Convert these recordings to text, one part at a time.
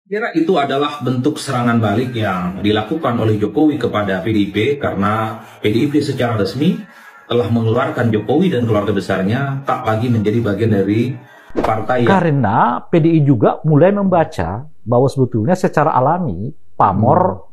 Kira itu adalah bentuk serangan balik yang dilakukan oleh Jokowi kepada PDIP karena PDIP secara resmi telah mengeluarkan Jokowi dan keluarga besarnya tak lagi menjadi bagian dari partai yang Karena PDI juga mulai membaca bahwa sebetulnya secara alami pamor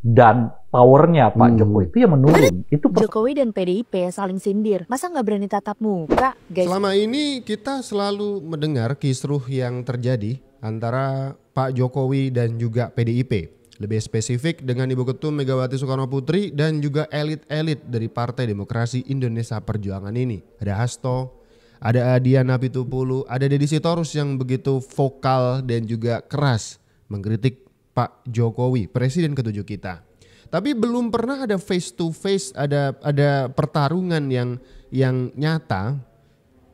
dan powernya Pak Jokowi itu yang menurun. Itu Jokowi dan PDIP saling sindir. Masa nggak berani tatap muka, guys? Selama ini kita selalu mendengar kisruh yang terjadi antara Pak Jokowi dan juga PDIP. Lebih spesifik dengan Ibu Ketum Megawati Soekarno Putri dan juga elit-elit dari Partai Demokrasi Indonesia Perjuangan ini. Ada Hasto, ada Adian Apitupulu, ada Deddy Sitorus yang begitu vokal dan juga keras mengkritik Pak Jokowi, presiden ketujuh kita. Tapi belum pernah ada face to face, ada pertarungan yang nyata,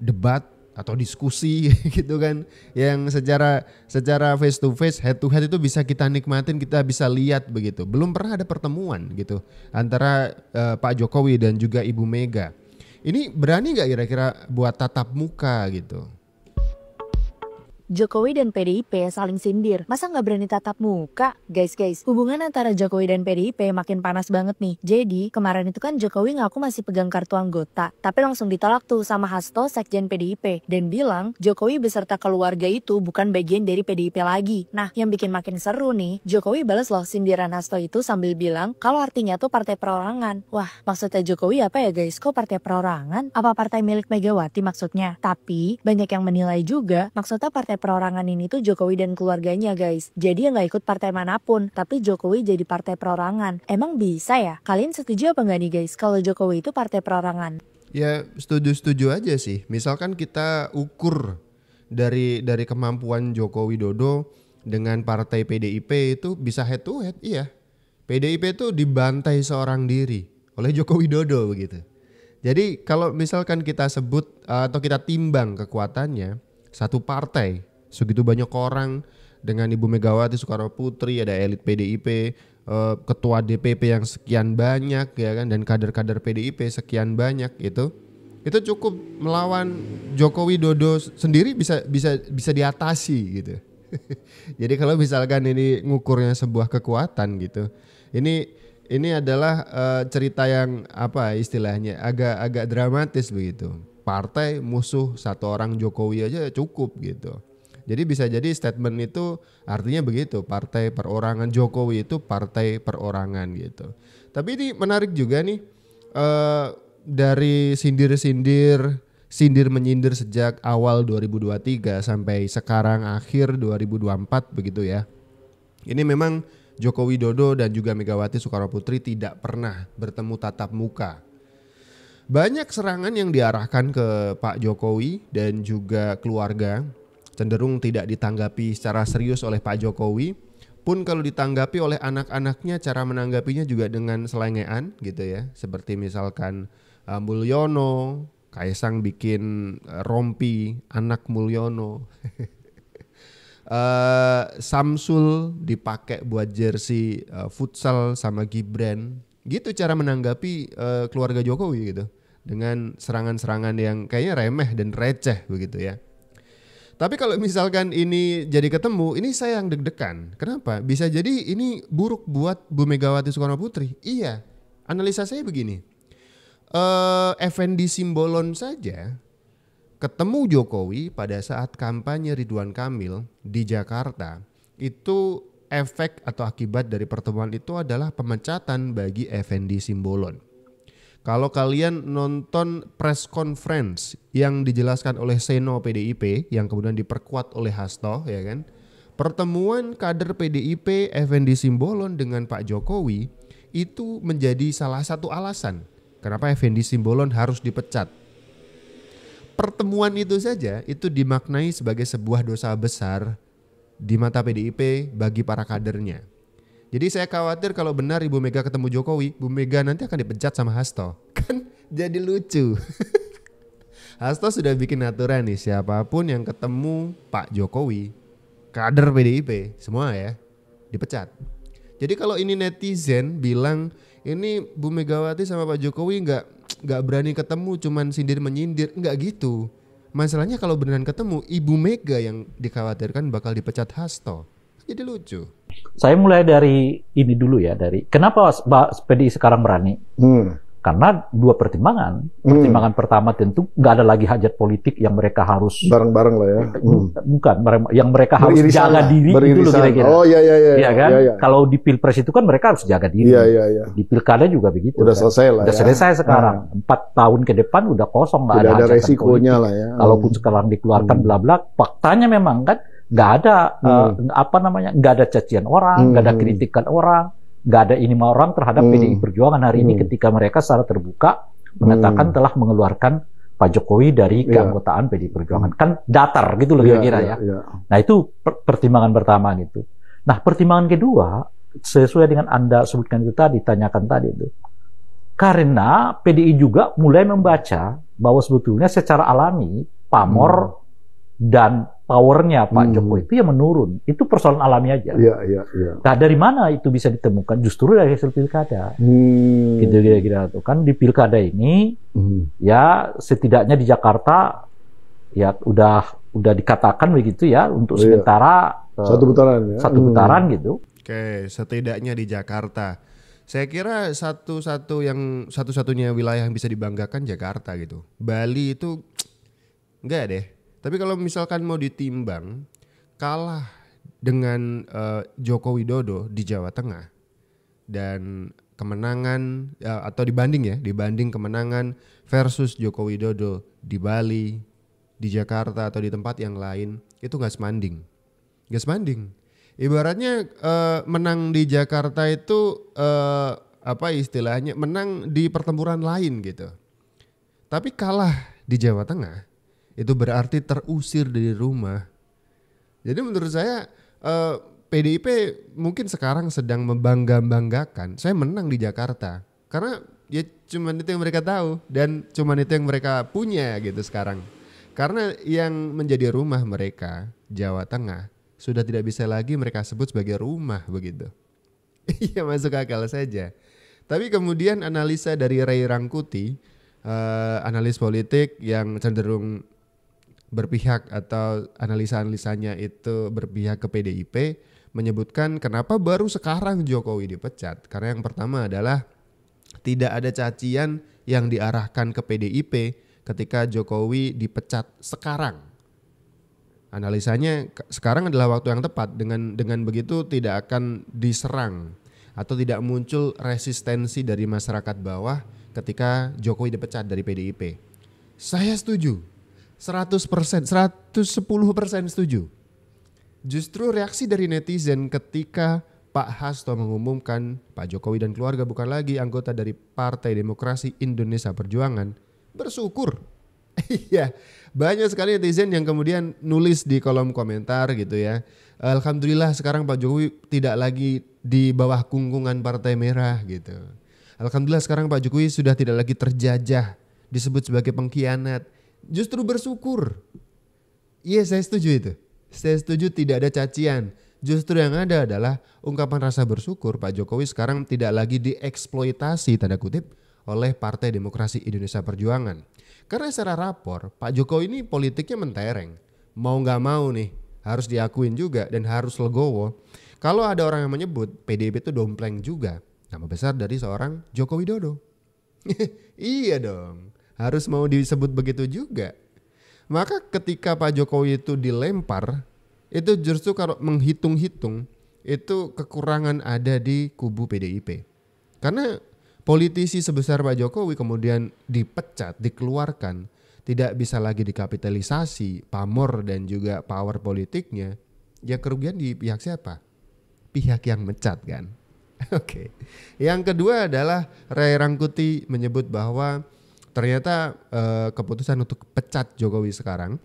debat atau diskusi gitu kan, yang secara face to face, head to head itu bisa kita nikmatin, kita bisa lihat begitu. Belum pernah ada pertemuan gitu antara Pak Jokowi dan juga Ibu Mega. Ini berani nggak kira-kira buat tatap muka gitu? Jokowi dan PDIP saling sindir. Masa nggak berani tatap muka? Guys, hubungan antara Jokowi dan PDIP makin panas banget nih. Jadi, kemarin itu kan Jokowi ngaku masih pegang kartu anggota. Tapi langsung ditolak tuh sama Hasto, sekjen PDIP. Dan bilang, Jokowi beserta keluarga itu bukan bagian dari PDIP lagi. Nah, yang bikin makin seru nih, Jokowi balas loh sindiran Hasto itu sambil bilang, kalau artinya tuh partai perorangan. Wah, maksudnya Jokowi apa ya guys? Kok partai perorangan? Apa partai milik Megawati maksudnya? Tapi, banyak yang menilai juga, maksudnya partai perorangan ini tuh Jokowi dan keluarganya guys. Jadi yang gak ikut partai manapun, tapi Jokowi jadi partai perorangan. Emang bisa ya? Kalian setuju apa gak nih guys kalau Jokowi itu partai perorangan? Ya setuju aja sih. Misalkan kita ukur dari kemampuan Joko Widodo dengan partai PDIP itu bisa head to head, iya. PDIP itu dibantai seorang diri oleh Joko Widodo begitu. Jadi kalau misalkan kita sebut atau kita timbang kekuatannya, satu partai, segitu banyak orang dengan Ibu Megawati Soekarno Putri, ada elit PDIP, ketua DPP yang sekian banyak ya kan, dan kader-kader PDIP sekian banyak, itu cukup melawan Joko Widodo sendiri bisa diatasi gitu. Jadi kalau misalkan ini ngukurnya sebuah kekuatan gitu, ini adalah cerita yang apa istilahnya agak dramatis begitu. Partai musuh satu orang Jokowi aja cukup gitu. Jadi bisa jadi statement itu artinya begitu, partai perorangan Jokowi itu partai perorangan gitu. Tapi ini menarik juga nih, dari sindir menyindir sejak awal 2023 sampai sekarang akhir 2024 begitu ya. Ini memang Joko Widodo dan juga Megawati Soekarno Putri tidak pernah bertemu tatap muka. Banyak serangan yang diarahkan ke Pak Jokowi dan juga keluarga cenderung tidak ditanggapi secara serius oleh Pak Jokowi. Pun kalau ditanggapi oleh anak-anaknya, cara menanggapinya juga dengan selengean gitu ya. Seperti misalkan Mulyono, Kaisang bikin rompi anak Mulyono. Samsul dipakai buat jersey futsal sama Gibran. Gitu cara menanggapi keluarga Jokowi gitu, dengan serangan-serangan yang kayaknya remeh dan receh begitu ya. Tapi kalau misalkan ini jadi ketemu, ini saya yang deg-degan. Kenapa? Bisa jadi ini buruk buat Bu Megawati Soekarno Putri. Iya, analisa saya begini. Effendi Simbolon saja ketemu Jokowi pada saat kampanye Ridwan Kamil di Jakarta, itu efek atau akibat dari pertemuan itu adalah pemecatan bagi Effendi Simbolon. Kalau kalian nonton press conference yang dijelaskan oleh Seno PDIP yang kemudian diperkuat oleh Hasto ya kan, pertemuan kader PDIP Effendi Simbolon dengan Pak Jokowi itu menjadi salah satu alasan kenapa Effendi Simbolon harus dipecat. Pertemuan itu saja itu dimaknai sebagai sebuah dosa besar di mata PDIP bagi para kadernya. Jadi saya khawatir kalau benar Ibu Mega ketemu Jokowi, Bu Mega nanti akan dipecat sama Hasto. Kan jadi lucu. Hasto sudah bikin aturan nih, siapapun yang ketemu Pak Jokowi, kader PDIP semua ya, dipecat. Jadi kalau ini netizen bilang ini Bu Megawati sama Pak Jokowi nggak berani ketemu, cuman sindir menyindir, nggak gitu. Masalahnya kalau beneran ketemu, Ibu Mega yang dikhawatirkan bakal dipecat Hasto. Jadi lucu. Saya mulai dari ini dulu ya, dari kenapa PDI sekarang berani? Karena dua pertimbangan. Pertimbangan pertama tentu nggak ada lagi hajat politik yang mereka harus bareng-bareng lah ya. Bukan, yang mereka harus Beririsan jaga lah, diri itu loh beririsan. kira-kira. Oh iya Iya kan? Kalau di Pilpres itu kan mereka harus jaga diri. Iya. Di Pilkada juga begitu. Udah kan? selesai lah Udah ya. selesai sekarang. 4 tahun ke depan udah kosong, nggak Tidak ada hajatan resikonya politik. lah ya. Kalaupun sekarang dikeluarkan bla bla, faktanya memang kan nggak ada nggak ada cacian orang, nggak ada kritikan orang, nggak ada ini orang terhadap PDI Perjuangan hari ini ketika mereka secara terbuka mengatakan telah mengeluarkan Pak Jokowi dari keanggotaan PDI Perjuangan. Kan datar gitu loh kira-kira ya. Nah itu pertimbangan pertama gitu. Nah pertimbangan kedua, sesuai dengan Anda sebutkan itu tadi, tanyakan tadi itu. Karena PDI juga mulai membaca bahwa sebetulnya secara alami pamor dan powernya Pak Jokowi itu ya menurun. Itu persoalan alami aja. Iya. Nah dari mana itu bisa ditemukan? Justru dari hasil pilkada. Gitu kira-kira tuh kan di pilkada ini ya setidaknya di Jakarta ya udah dikatakan begitu ya untuk sementara satu putaran ya. Satu putaran gitu. Oke, setidaknya di Jakarta. Saya kira satu-satunya wilayah yang bisa dibanggakan Jakarta gitu. Bali itu enggak deh. Tapi kalau misalkan mau ditimbang, kalah dengan Joko Widodo di Jawa Tengah dan kemenangan atau dibanding kemenangan versus Joko Widodo di Bali, di Jakarta atau di tempat yang lain itu nggak sebanding. Ibaratnya menang di Jakarta itu istilahnya menang di pertempuran lain gitu. Tapi kalah di Jawa Tengah itu berarti terusir dari rumah. Jadi menurut saya PDIP mungkin sekarang sedang membanggakan saya menang di Jakarta. Karena ya cuman itu yang mereka tahu dan cuman itu yang mereka punya gitu sekarang. Karena yang menjadi rumah mereka, Jawa Tengah, sudah tidak bisa lagi mereka sebut sebagai rumah begitu. Iya masuk akal saja. Tapi kemudian analisa dari Ray Rangkuti, analis politik yang cenderung berpihak atau analisa-analisanya itu berpihak ke PDIP menyebutkan kenapa baru sekarang Jokowi dipecat. Karena yang pertama adalah tidak ada cacian yang diarahkan ke PDIP ketika Jokowi dipecat sekarang. Analisanya sekarang adalah waktu yang tepat, dengan begitu tidak akan diserang atau tidak muncul resistensi dari masyarakat bawah ketika Jokowi dipecat dari PDIP. Saya setuju. 100%, 110% setuju. Justru reaksi dari netizen ketika Pak Hasto mengumumkan Pak Jokowi dan keluarga bukan lagi anggota dari Partai Demokrasi Indonesia Perjuangan, bersyukur. Iya, banyak sekali netizen yang kemudian nulis di kolom komentar gitu ya. Alhamdulillah sekarang Pak Jokowi tidak lagi di bawah kungkungan Partai Merah gitu. Alhamdulillah sekarang Pak Jokowi sudah tidak lagi terjajah, disebut sebagai pengkhianat. Justru bersyukur. Iya saya setuju itu. Saya setuju tidak ada cacian. Justru yang ada adalah ungkapan rasa bersyukur Pak Jokowi sekarang tidak lagi dieksploitasi tanda kutip oleh Partai Demokrasi Indonesia Perjuangan. Karena secara rapor Pak Jokowi ini politiknya mentereng. Mau gak mau nih harus diakuin juga dan harus legowo. Kalau ada orang yang menyebut PDIP itu dompleng juga. Nama besar dari seorang Joko Widodo. Iya dong. Harus mau disebut begitu juga. Maka ketika Pak Jokowi itu dilempar, itu justru kalau menghitung-hitung, itu kekurangan ada di kubu PDIP. Karena politisi sebesar Pak Jokowi kemudian dipecat, dikeluarkan, tidak bisa lagi dikapitalisasi, pamor dan juga power politiknya, ya kerugian di pihak siapa? Pihak yang mecat kan. Oke. Yang kedua adalah Ray Rangkuti menyebut bahwa ternyata keputusan untuk pecat Jokowi sekarang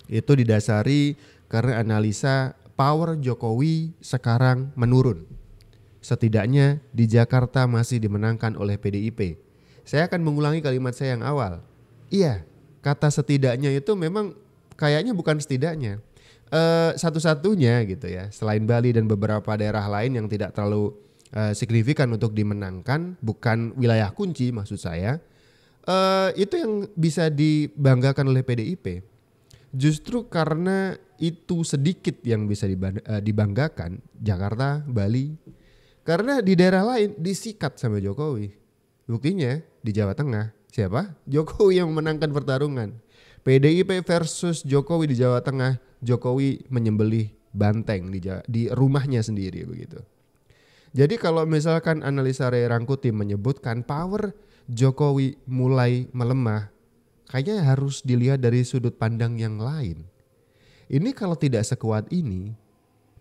itu didasari karena analisa power Jokowi sekarang menurun. Setidaknya di Jakarta masih dimenangkan oleh PDIP. Saya akan mengulangi kalimat saya yang awal. Iya, kata setidaknya itu memang kayaknya bukan setidaknya. Satu-satunya gitu ya. Selain Bali dan beberapa daerah lain yang tidak terlalu signifikan untuk dimenangkan, bukan wilayah kunci maksud saya. Itu yang bisa dibanggakan oleh PDIP. Justru karena itu sedikit yang bisa dibanggakan Jakarta, Bali. Karena di daerah lain disikat sama Jokowi. Buktinya di Jawa Tengah siapa? Jokowi yang memenangkan pertarungan. PDIP versus Jokowi di Jawa Tengah, Jokowi menyembelih banteng di rumahnya sendiri begitu. Jadi kalau misalkan analisa Ray Rangkuti menyebutkan power Jokowi mulai melemah, kayaknya harus dilihat dari sudut pandang yang lain. Ini kalau tidak sekuat ini,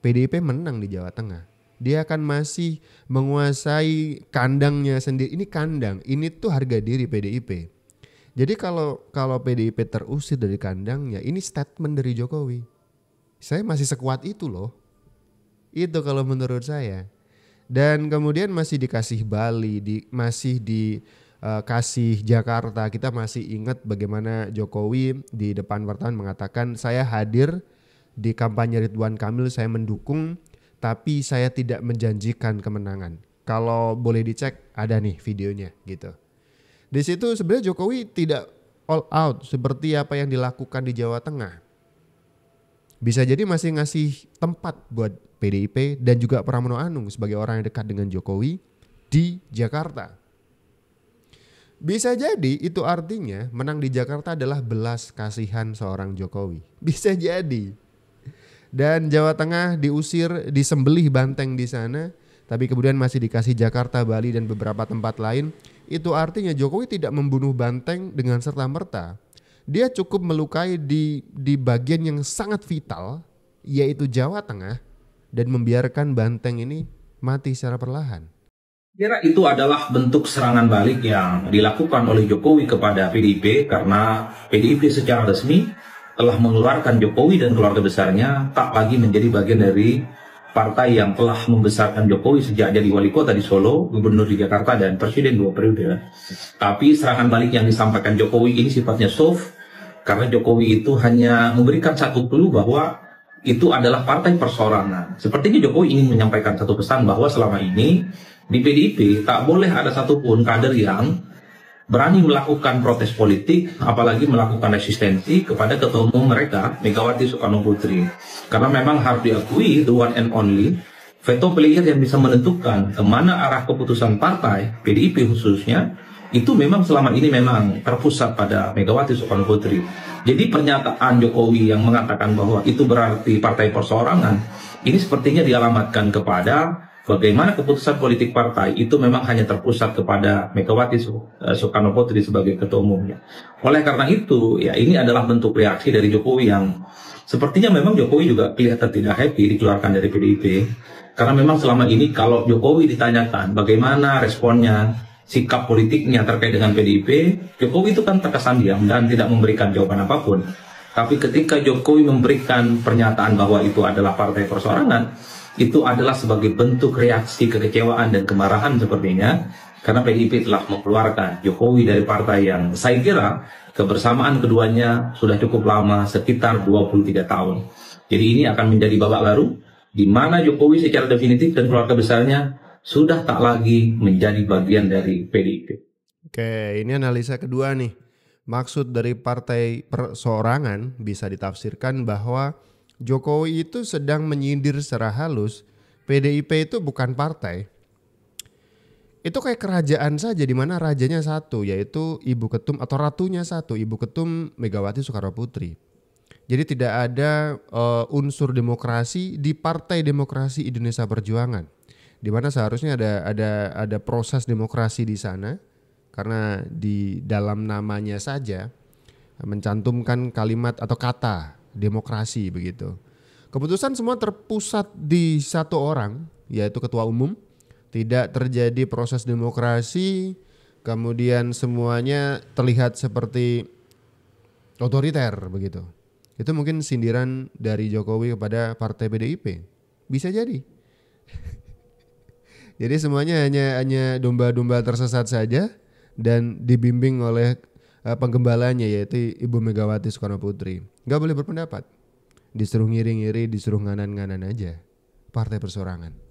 PDIP menang di Jawa Tengah. Dia akan masih menguasai kandangnya sendiri. Ini kandang, ini tuh harga diri PDIP. Jadi kalau PDIP terusir dari kandangnya, ini statement dari Jokowi. Saya masih sekuat itu loh. Itu kalau menurut saya. Dan kemudian masih dikasih Bali, masih dikasih Jakarta. Kita masih ingat bagaimana Jokowi di depan wartawan mengatakan, saya hadir di kampanye Ridwan Kamil, saya mendukung, tapi saya tidak menjanjikan kemenangan. Kalau boleh dicek, ada nih videonya gitu. Di situ sebenarnya Jokowi tidak all out seperti apa yang dilakukan di Jawa Tengah. Bisa jadi masih ngasih tempat buat PDIP dan juga Pramono Anung sebagai orang yang dekat dengan Jokowi di Jakarta. Bisa jadi itu artinya menang di Jakarta adalah belas kasihan seorang Jokowi. Bisa jadi. Dan Jawa Tengah diusir, disembelih banteng di sana, tapi kemudian masih dikasih Jakarta, Bali dan beberapa tempat lain. Itu artinya Jokowi tidak membunuh banteng dengan serta-merta. Dia cukup melukai di bagian yang sangat vital, yaitu Jawa Tengah, dan membiarkan banteng ini mati secara perlahan. Kira itu adalah bentuk serangan balik yang dilakukan oleh Jokowi kepada PDIP karena PDIP secara resmi telah mengeluarkan Jokowi dan keluarga besarnya tak lagi menjadi bagian dari partai yang telah membesarkan Jokowi sejak jadi wali kota di Solo, gubernur di Jakarta, dan presiden 2 periode. Tapi serangan balik yang disampaikan Jokowi ini sifatnya soft, karena Jokowi itu hanya memberikan satu clue bahwa itu adalah partai perseorangan. Sepertinya Jokowi ingin menyampaikan satu pesan bahwa selama ini di PDIP tak boleh ada satupun kader yang berani melakukan protes politik, apalagi melakukan resistensi kepada ketua umum mereka, Megawati Soekarno Putri. Karena memang harus diakui, the one and only, veto player yang bisa menentukan kemana arah keputusan partai, PDIP khususnya, itu memang selama ini memang terpusat pada Megawati Soekarno Putri. Jadi pernyataan Jokowi yang mengatakan bahwa itu berarti partai perseorangan, ini sepertinya dialamatkan kepada bagaimana keputusan politik partai itu memang hanya terpusat kepada Megawati Soekarno Putri sebagai ketua umumnya. Oleh karena itu, ya ini adalah bentuk reaksi dari Jokowi yang sepertinya memang Jokowi juga kelihatan tidak happy dikeluarkan dari PDIP. Karena memang selama ini kalau Jokowi ditanyakan bagaimana responnya, sikap politiknya terkait dengan PDIP, Jokowi itu kan terkesan diam dan tidak memberikan jawaban apapun. Tapi ketika Jokowi memberikan pernyataan bahwa itu adalah partai perseorangan, itu adalah sebagai bentuk reaksi kekecewaan dan kemarahan sepertinya, karena PDIP telah mengeluarkan Jokowi dari partai yang saya kira kebersamaan keduanya sudah cukup lama, sekitar 23 tahun. Jadi ini akan menjadi babak baru, di mana Jokowi secara definitif dan keluarga besarnya sudah tak lagi menjadi bagian dari PDIP. Oke, ini analisa kedua nih. Maksud dari partai perseorangan bisa ditafsirkan bahwa Jokowi itu sedang menyindir secara halus PDIP itu bukan partai. Itu kayak kerajaan saja di mana rajanya satu, yaitu Ibu Ketum atau ratunya satu, Ibu Ketum Megawati Soekarno Putri. Jadi tidak ada unsur demokrasi di Partai Demokrasi Indonesia Perjuangan, di mana seharusnya ada proses demokrasi di sana, karena di dalam namanya saja mencantumkan kalimat atau kata demokrasi begitu. Keputusan semua terpusat di satu orang, yaitu ketua umum. Tidak terjadi proses demokrasi, kemudian semuanya terlihat seperti otoriter begitu. Itu mungkin sindiran dari Jokowi kepada partai PDIP. Bisa jadi. Jadi semuanya hanya domba-domba tersesat saja dan dibimbing oleh penggembalanya, yaitu Ibu Megawati Soekarno Putri. Gak boleh berpendapat. Disuruh ngiri-ngiri, disuruh nganan-nganan aja. Partai perseorangan.